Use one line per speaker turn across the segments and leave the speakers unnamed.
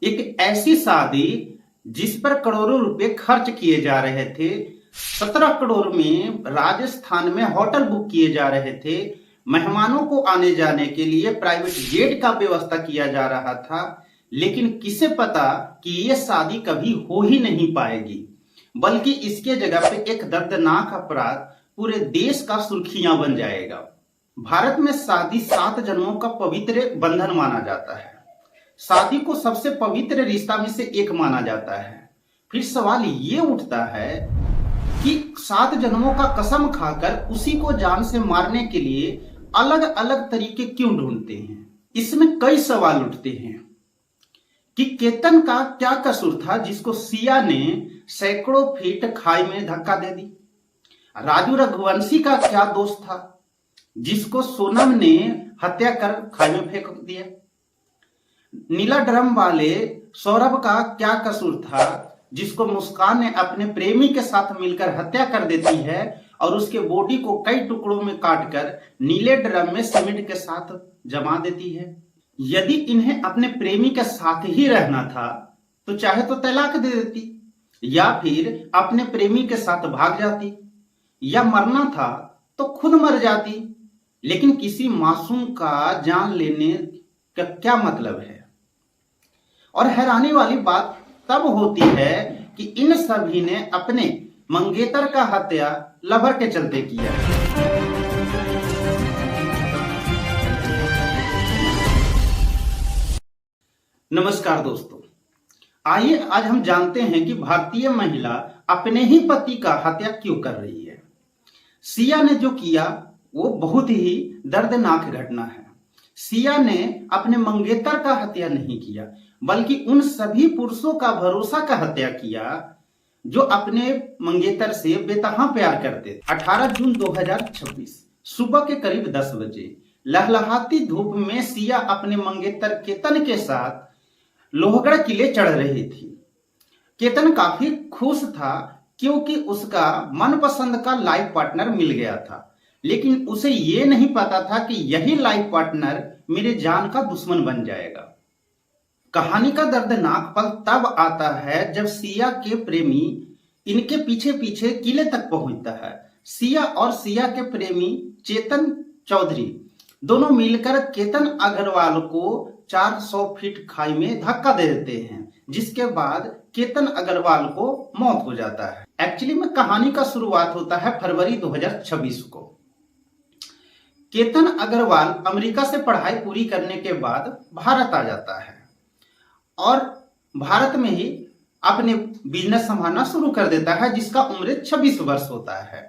एक ऐसी शादी जिस पर करोड़ों रुपए खर्च किए जा रहे थे, 17 करोड़ में राजस्थान में होटल बुक किए जा रहे थे, मेहमानों को आने जाने के लिए प्राइवेट जेट का व्यवस्था किया जा रहा था। लेकिन किसे पता कि यह शादी कभी हो ही नहीं पाएगी, बल्कि इसके जगह पे एक दर्दनाक अपराध पूरे देश का सुर्खियां बन जाएगा। भारत में शादी 7 जन्मों का पवित्र बंधन माना जाता है। शादी को सबसे पवित्र रिश्ता में से एक माना जाता है। फिर सवाल ये उठता है कि 7 जन्मों का कसम खाकर उसी को जान से मारने के लिए अलग अलग तरीके क्यों ढूंढते हैं। इसमें कई सवाल उठते हैं कि केतन का क्या कसूर था जिसको सिया ने सैकड़ों फीट खाई में धक्का दे दी। राजू रघुवंशी का क्या दोष था जिसको सोनम ने हत्या कर खाई में फेंक दिया। नीला ड्रम वाले सौरभ का क्या कसूर था जिसको मुस्कान ने अपने प्रेमी के साथ मिलकर हत्या कर देती है और उसके बॉडी को कई टुकड़ों में काटकर नीले ड्रम में सीमेंट के साथ जमा देती है। यदि इन्हें अपने प्रेमी के साथ ही रहना था तो चाहे तो तलाक दे देती, या फिर अपने प्रेमी के साथ भाग जाती, या मरना था तो खुद मर जाती। लेकिन किसी मासूम का जान लेने का क्या मतलब है। और हैरानी वाली बात तब होती है कि इन सभी ने अपने मंगेतर का हत्या लवर के चलते किया। नमस्कार दोस्तों, आइए आज हम जानते हैं कि भारतीय महिला अपने ही पति का हत्या क्यों कर रही है। सिया ने जो किया वो बहुत ही दर्दनाक घटना है। सिया ने अपने मंगेतर का हत्या नहीं किया, बल्कि उन सभी पुरुषों का भरोसा का हत्या किया जो अपने मंगेतर से बेतहा प्यार करते थे। 18 जून 2026 सुबह के करीब 10 बजे लहलहाती धूप में सिया अपने मंगेतर केतन के साथ लोहगढ़ किले चढ़ रही थी। केतन काफी खुश था क्योंकि उसका मनपसंद का लाइफ पार्टनर मिल गया था, लेकिन उसे यह नहीं पता था कि यही लाइफ पार्टनर मेरे जान का दुश्मन बन जाएगा। कहानी का दर्दनाक पल तब आता है जब सिया के प्रेमी इनके पीछे पीछे किले तक पहुंचता है। सिया और सिया के प्रेमी चेतन चौधरी दोनों मिलकर केतन अग्रवाल को 400 फीट खाई में धक्का दे देते हैं, जिसके बाद केतन अग्रवाल को मौत हो जाता है। एक्चुअली में कहानी का शुरुआत होता है फरवरी 2026 को। केतन अग्रवाल अमेरिका से पढ़ाई पूरी करने के बाद भारत आ जाता है और भारत में ही अपने बिजनेस संभालना शुरू कर देता है, जिसका उम्र 26 वर्ष होता है।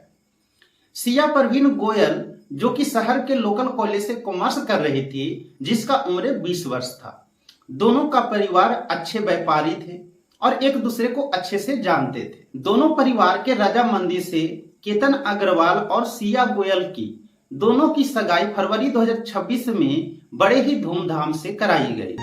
सिया परवीन गोयल जो कि शहर के लोकल कॉलेज से कॉमर्स कर रही थी, जिसका उम्र 20 वर्ष था। दोनों का परिवार अच्छे व्यापारी थे और एक दूसरे को अच्छे से जानते थे। दोनों परिवार के रजामंदी से केतन अग्रवाल और सिया गोयल की दोनों की सगाई फरवरी 2026 में बड़े ही धूमधाम से कराई गई।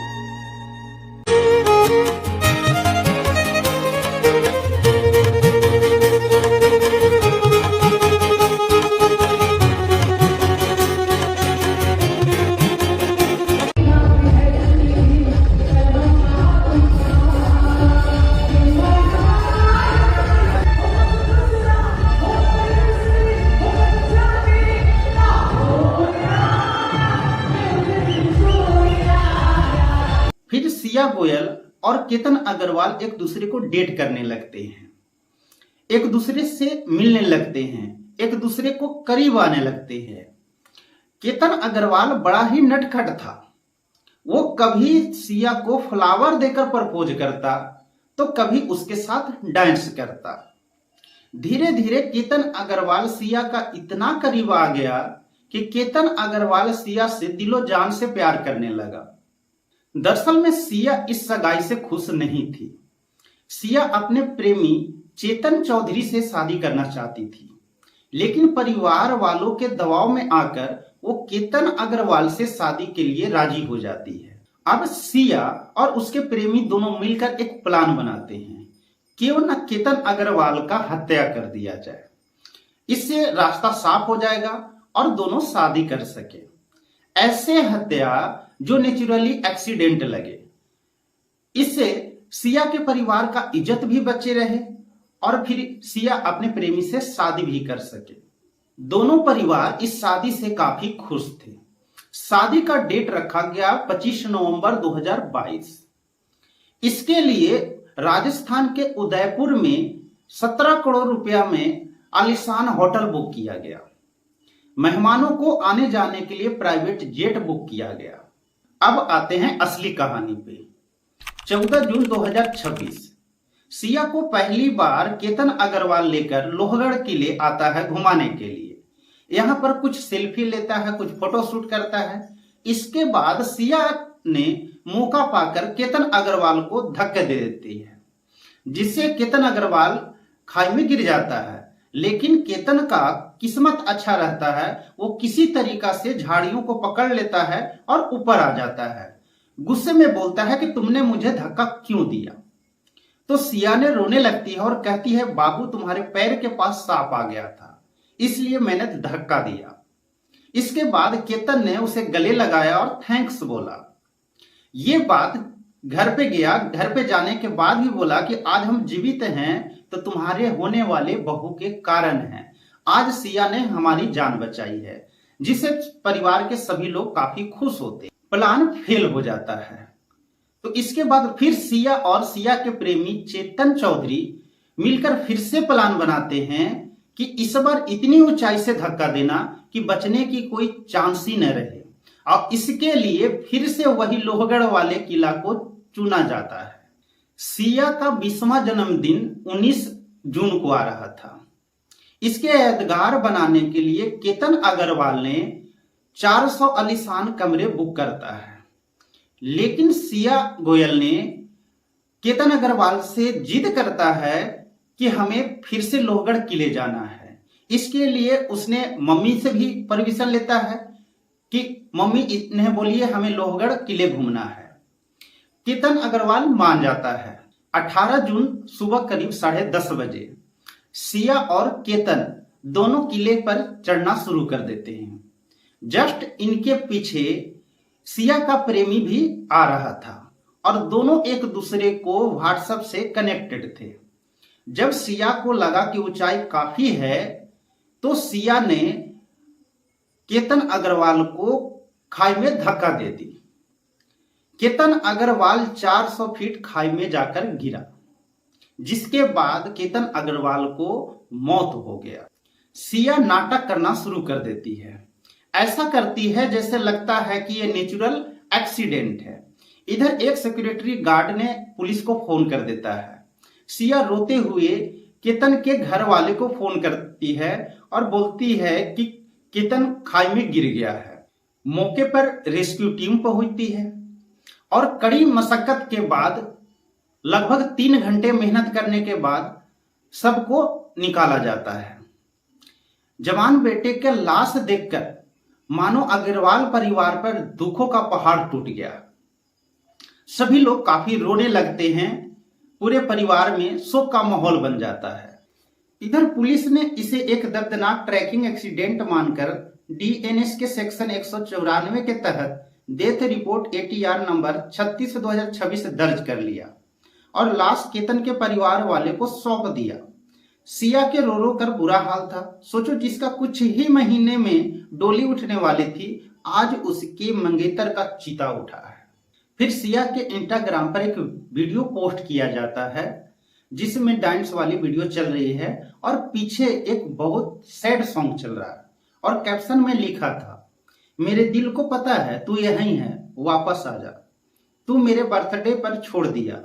फिर सिया गोयल और केतन अग्रवाल एक दूसरे को डेट करने लगते हैं, एक दूसरे से मिलने लगते हैं, एक दूसरे को करीब आने लगते हैं। केतन अग्रवाल बड़ा ही नटखट था। वो कभी सिया को फ्लावर देकर प्रपोज करता तो कभी उसके साथ डांस करता। धीरे धीरे केतन अग्रवाल सिया का इतना करीब आ गया कि केतन अग्रवाल सिया से दिलो जान से प्यार करने लगा। दरअसल में सिया इस सगाई से खुश नहीं थी। सिया अपने प्रेमी चेतन चौधरी से शादी करना चाहती थी, लेकिन परिवार वालों के दबाव में आकर वो केतन अग्रवाल से शादी के लिए राजी हो जाती है। अब सिया और उसके प्रेमी दोनों मिलकर एक प्लान बनाते हैं, क्यों न केतन अग्रवाल का हत्या कर दिया जाए। इससे रास्ता साफ हो जाएगा और दोनों शादी कर सके। ऐसे हत्या जो नेचुरली एक्सीडेंट लगे। इस जिससे सिया के परिवार का इज्जत भी बचे रहे और फिर सिया अपने प्रेमी से शादी भी कर सके। दोनों परिवार इस शादी से काफी खुश थे। शादी का डेट रखा गया 25 नवंबर 2022। इसके लिए राजस्थान के उदयपुर में 17 करोड़ रुपया में आलीशान होटल बुक किया गया। मेहमानों को आने जाने के लिए प्राइवेट जेट बुक किया गया। अब आते हैं असली कहानी पे। 14 जून 2026 सिया को पहली बार केतन अग्रवाल लेकर लोहगढ़ किले आता है घुमाने के लिए। यहाँ पर कुछ सेल्फी लेता है, कुछ फोटो शूट करता है। इसके बाद सिया ने मौका पाकर केतन अग्रवाल को धक्के दे देती है, जिससे केतन अग्रवाल खाई में गिर जाता है। लेकिन केतन का किस्मत अच्छा रहता है, वो किसी तरीका से झाड़ियों को पकड़ लेता है और ऊपर आ जाता है। गुस्से में बोलता है कि तुमने मुझे धक्का क्यों दिया। तो सिया ने रोने लगती है और कहती है, बाबू तुम्हारे पैर के पास सांप आ गया था, इसलिए मैंने धक्का दिया। इसके बाद केतन ने उसे गले लगाया और थैंक्स बोला। ये बात घर पे गया। घर पे जाने के बाद भी बोला कि आज हम जीवित हैं तो तुम्हारे होने वाले बहू के कारण है। आज सिया ने हमारी जान बचाई है, जिससे परिवार के सभी लोग काफी खुश होते। प्लान फेल हो जाता है। तो इसके बाद फिर सिया और सिया के प्रेमी चेतन चौधरी मिलकर फिर से प्लान बनाते हैं कि इस बार इतनी ऊंचाई से धक्का देना कि बचने की कोई चांस ही न रहे। और इसके लिए फिर से वही लोहगढ़ वाले किला को चुना जाता है। सिया का 20वां जन्मदिन 19 जून को आ रहा था। इसके यादगार बनाने के लिए केतन अग्रवाल ने 400 आलीशान कमरे बुक करता है। लेकिन सिया गोयल ने केतन अग्रवाल से जिद करता है कि हमें फिर से लोहगढ़ किले जाना है। इसके लिए उसने मम्मी से भी परमिशन लेता है कि मम्मी इन्हें बोलिए हमें लोहगढ़ किले घूमना है। केतन अग्रवाल मान जाता है। 18 जून सुबह करीब 10:30 बजे सिया और केतन दोनों किले पर चढ़ना शुरू कर देते हैं। जस्ट इनके पीछे सिया का प्रेमी भी आ रहा था और दोनों एक दूसरे को व्हाट्सएप से कनेक्टेड थे। जब सिया को लगा कि ऊंचाई काफी है तो सिया ने केतन अग्रवाल को खाई में धक्का दे दी। केतन अग्रवाल 400 फीट खाई में जाकर गिरा, जिसके बाद केतन अग्रवाल को मौत हो गया। सिया नाटक करना शुरू कर देती है। ऐसा करती है जैसे लगता है कि यह नेचुरल एक्सीडेंट है। इधर एक सिक्योरिटी गार्ड ने पुलिस को फोन कर देता है। सिया रोते हुए केतन के घर वाले को फोन करती है और बोलती है कि केतन खाई में गिर गया है। मौके पर रेस्क्यू टीम पहुंचती है और कड़ी मशक्कत के बाद लगभग 3 घंटे मेहनत करने के बाद सबको निकाला जाता है। जवान बेटे के लाश देखकर मानो अग्रवाल परिवार पर दुखों का पहाड़ टूट गया। सभी लोग काफी रोने लगते हैं। पूरे परिवार में शोक का माहौल बन जाता है। इधर पुलिस ने इसे एक दर्दनाक ट्रैकिंग एक्सीडेंट मानकर डीएनएस के सेक्शन 194 के तहत डेथ रिपोर्ट एटीआर नंबर 36/2026 दर्ज कर लिया और लाश केतन के परिवार वाले को सौंप दिया। सिया के रो रो कर बुरा हाल था। सोचो, जिसका कुछ ही महीने में डोली उठने वाली थी, आज उसके मंगेतर का चीता उठा है। फिर सिया के इंस्टाग्राम पर एक वीडियो पोस्ट किया जाता है जिसमें डांस वाली वीडियो चल रही है और पीछे एक बहुत सैड सॉन्ग चल रहा है और कैप्शन में लिखा था, मेरे दिल को पता है तू यहीं है, वापस आ जा। तू मेरे बर्थडे पर छोड़ दिया,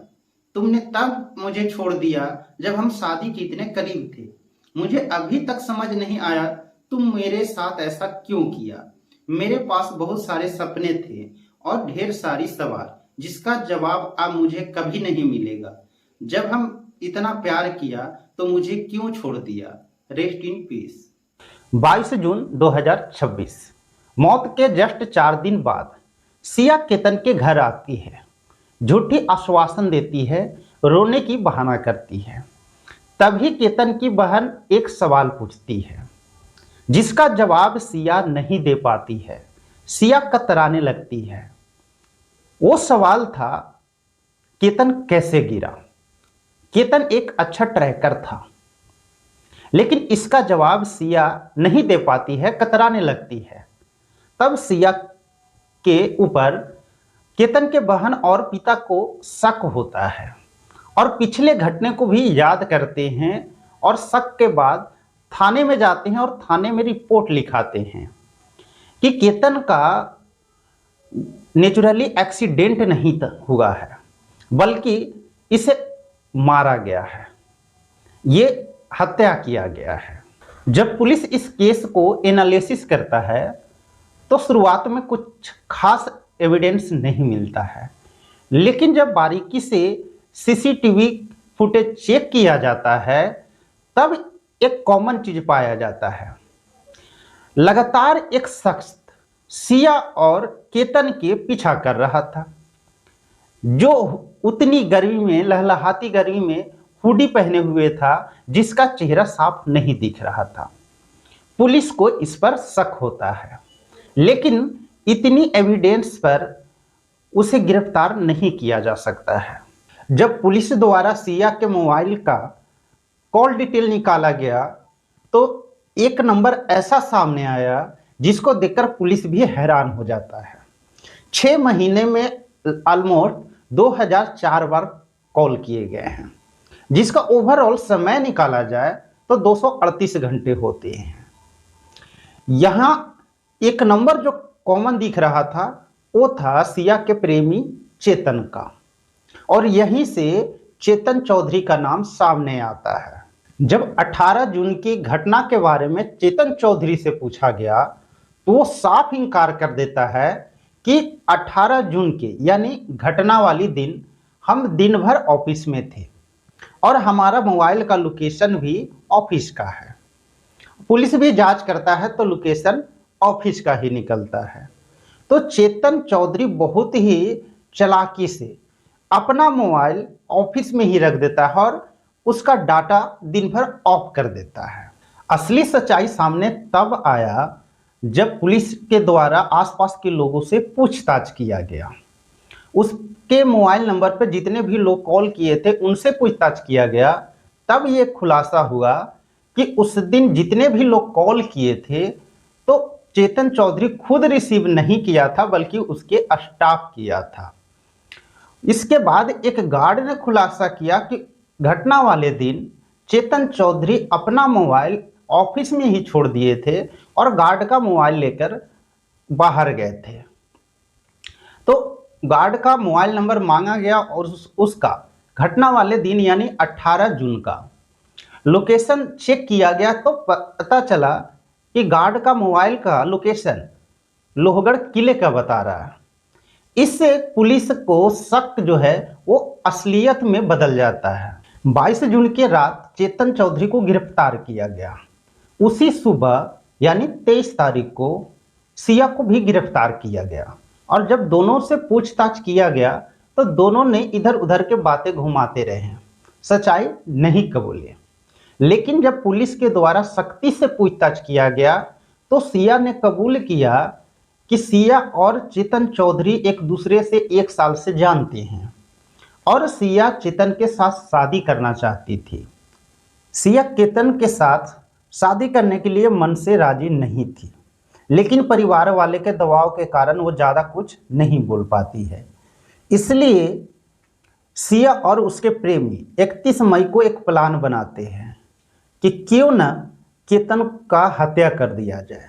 तुमने तब मुझे छोड़ दिया जब हम शादी के इतने करीब थे। मुझे अभी तक समझ नहीं आया तुम मेरे साथ ऐसा क्यों किया। मेरे पास बहुत सारे सपने थे और ढेर सारी सवाल, जिसका जवाब अब मुझे कभी नहीं मिलेगा। जब हम इतना प्यार किया तो मुझे क्यों छोड़ दिया। Rest in peace. 22 जून 2026 मौत के जस्ट 4 दिन बाद सिया केतन के घर आती है। झूठी आश्वासन देती है, रोने की बहाना करती है। तभी केतन की बहन एक सवाल पूछती है जिसका जवाब सिया नहीं दे पाती है। सिया कतराने लगती है। वो सवाल था केतन कैसे गिरा। केतन एक अच्छा ट्रैकर था, लेकिन इसका जवाब सिया नहीं दे पाती है, कतराने लगती है। तब सिया के ऊपर केतन के बहन और पिता को शक होता है और पिछले घटने को भी याद करते हैं और शक के बाद थाने में जाते हैं और थाने में रिपोर्ट लिखाते हैं कि केतन का नेचुरली एक्सीडेंट नहीं हुआ है, बल्कि इसे मारा गया है, ये हत्या किया गया है। जब पुलिस इस केस को एनालिसिस करता है तो शुरुआत में कुछ खास एविडेंस नहीं मिलता है, लेकिन जब बारीकी से सीसीटीवी फुटेज चेक किया जाता है तब एक कॉमन चीज पाया जाता है। लगातार एक शख्स सिया और केतन के पीछा कर रहा था, जो उतनी गर्मी में, लहलहाती गर्मी में हुडी पहने हुए था, जिसका चेहरा साफ नहीं दिख रहा था। पुलिस को इस पर शक होता है, लेकिन इतनी एविडेंस पर उसे गिरफ्तार नहीं किया जा सकता है। जब पुलिस द्वारा सिया के मोबाइल का कॉल डिटेल निकाला गया तो एक नंबर ऐसा सामने आया जिसको देखकर पुलिस भी हैरान हो जाता है। 6 महीने में ऑलमोस्ट 2004 बार कॉल किए गए हैं, जिसका ओवरऑल समय निकाला जाए तो 238 घंटे होते हैं। यहाँ एक नंबर जो कॉमन दिख रहा था वो था सिया के प्रेमी चेतन का, और यहीं से चेतन चौधरी का नाम सामने आता है। जब 18 जून की घटना के बारे में चेतन चौधरी से पूछा गया तो वो साफ इनकार कर देता है कि 18 जून के यानी घटना वाली दिन हम दिन भर ऑफिस में थे और हमारा मोबाइल का लोकेशन भी ऑफिस का है। पुलिस भी जांच करता है तो लोकेशन ऑफिस का ही निकलता है। तो चेतन चौधरी बहुत ही चालाकी से अपना मोबाइल ऑफिस में ही रख देता है और उसका डाटा दिन भर ऑफ कर देता है। असली सच्चाई सामने तब आया जब पुलिस के द्वारा आसपास के लोगों से पूछताछ किया गया। उसके मोबाइल नंबर पर जितने भी लोग कॉल किए थे उनसे पूछताछ किया गया। तब ये खुलासा हुआ कि उस दिन जितने भी लोग कॉल किए थे तो चेतन चौधरी खुद रिसीव नहीं किया था, बल्कि उसके स्टाफ किया था। इसके बाद एक गार्ड ने खुलासा किया कि घटना वाले दिन चेतन चौधरी अपना मोबाइल ऑफिस में ही छोड़ दिए थे और गार्ड का मोबाइल लेकर बाहर गए थे। तो गार्ड का मोबाइल नंबर मांगा गया और उसका घटना वाले दिन यानी 18 जून का लोकेशन चेक किया गया तो पता चला कि गार्ड का मोबाइल का लोकेशन लोहगढ़ किले का बता रहा है। इससे पुलिस को शक जो है वो असलियत में बदल जाता है। 22 जून की रात चेतन चौधरी को गिरफ्तार किया गया। उसी सुबह यानी 23 तारीख को सिया को भी गिरफ्तार किया गया, और जब दोनों से पूछताछ किया गया तो दोनों ने इधर उधर के बातें घुमाते रहे, सच्चाई नहीं कबूले। लेकिन जब पुलिस के द्वारा सख्ती से पूछताछ किया गया तो सिया ने कबूल किया कि सिया और चेतन चौधरी एक दूसरे से 1 साल से जानते हैं और सिया चेतन के साथ शादी करना चाहती थी। सिया केतन के साथ शादी करने के लिए मन से राजी नहीं थी, लेकिन परिवार वाले के दबाव के कारण वो ज़्यादा कुछ नहीं बोल पाती है। इसलिए सिया और उसके प्रेमी 31 मई को एक प्लान बनाते हैं कि क्यों न केतन का हत्या कर दिया जाए,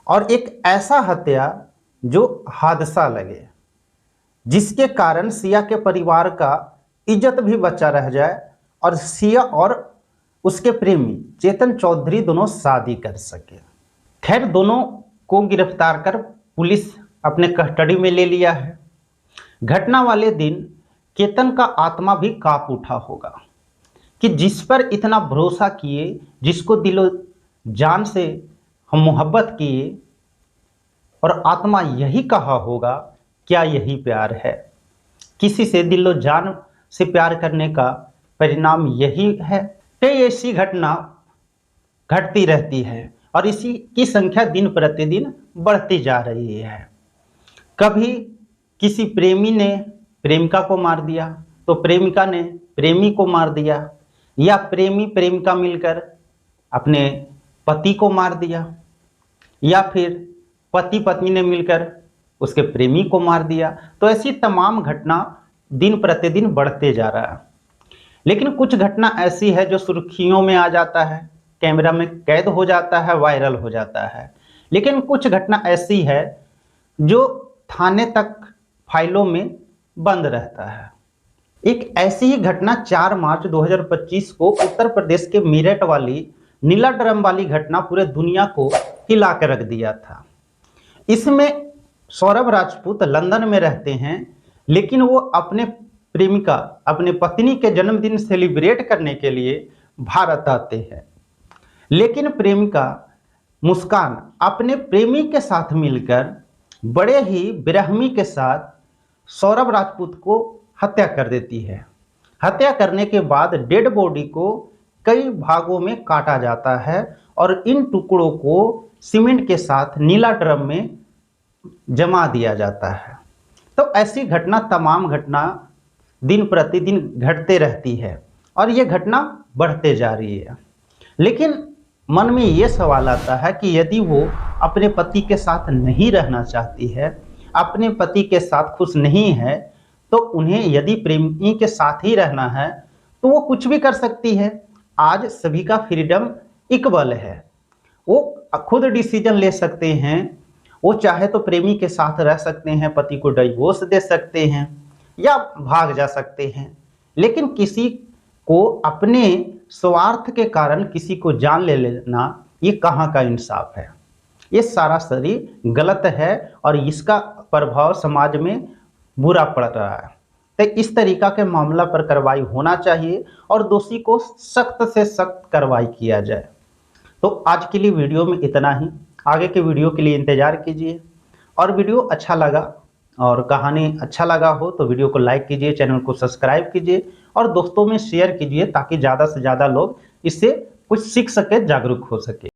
और एक ऐसा हत्या जो हादसा लगे, जिसके कारण सिया के परिवार का इज्जत भी बचा रह जाए और सिया और उसके प्रेमी चेतन चौधरी दोनों शादी कर सके। खैर, दोनों को गिरफ्तार कर पुलिस अपने कस्टडी में ले लिया है। घटना वाले दिन केतन का आत्मा भी कांप उठा होगा कि जिस पर इतना भरोसा किए, जिसको दिलो जान से हम मोहब्बत किए, और आत्मा यही कहा होगा क्या यही प्यार है। किसी से दिलो जान से प्यार करने का परिणाम यही है। कई ऐसी घटना घटती रहती है और इसी की संख्या दिन प्रतिदिन बढ़ती जा रही है। कभी किसी प्रेमी ने प्रेमिका को मार दिया तो प्रेमिका ने प्रेमी को मार दिया, या प्रेमी प्रेमिका मिलकर अपने पति को मार दिया, या फिर पति पत्नी ने मिलकर उसके प्रेमी को मार दिया। तो ऐसी तमाम घटना दिन प्रतिदिन बढ़ते जा रहा है। लेकिन कुछ घटना ऐसी है जो सुर्खियों में आ जाता है, कैमरा में कैद हो जाता है, वायरल हो जाता है। लेकिन कुछ घटना ऐसी है जो थाने तक फाइलों में बंद रहता है। एक ऐसी ही घटना 4 मार्च 2025 को उत्तर प्रदेश के मेरठ वाली नीला ड्रम वाली घटना पूरे दुनिया को हिला कर रख दिया था। इसमें सौरभ राजपूत लंदन में रहते हैं, लेकिन वो अपने प्रेमिका, अपने पत्नी के जन्मदिन सेलिब्रेट करने के लिए भारत आते हैं। लेकिन प्रेमिका मुस्कान अपने प्रेमी के साथ मिलकर बड़े ही बेरहमी के साथ सौरभ राजपूत को हत्या कर देती है। हत्या करने के बाद डेड बॉडी को कई भागों में काटा जाता है और इन टुकड़ों को सीमेंट के साथ नीला ड्रम में जमा दिया जाता है। तो ऐसी घटना, तमाम घटना दिन प्रतिदिन घटते रहती है और ये घटना बढ़ते जा रही है। लेकिन मन में ये सवाल आता है कि यदि वो अपने पति के साथ नहीं रहना चाहती है, अपने पति के साथ खुश नहीं है, तो उन्हें यदि प्रेमी के साथ ही रहना है तो वो कुछ भी कर सकती है। आज सभी का फ्रीडम इक्वल है, वो खुद डिसीजन ले सकते हैं। वो चाहे तो प्रेमी के साथ रह सकते हैं, पति को डिवोर्स दे सकते हैं या भाग जा सकते हैं। लेकिन किसी को अपने स्वार्थ के कारण किसी को जान ले लेना, ये कहाँ का इंसाफ है? ये सरासरी गलत है और इसका प्रभाव समाज में बुरा पड़ रहा है। तो इस तरीका के मामला पर कार्रवाई होना चाहिए और दोषी को सख्त से सख्त कार्रवाई किया जाए। तो आज के लिए वीडियो में इतना ही। आगे के वीडियो के लिए इंतजार कीजिए। और वीडियो अच्छा लगा और कहानी अच्छा लगा हो तो वीडियो को लाइक कीजिए, चैनल को सब्सक्राइब कीजिए और दोस्तों में शेयर कीजिए ताकि ज़्यादा से ज़्यादा लोग इससे कुछ सीख सके, जागरूक हो सके।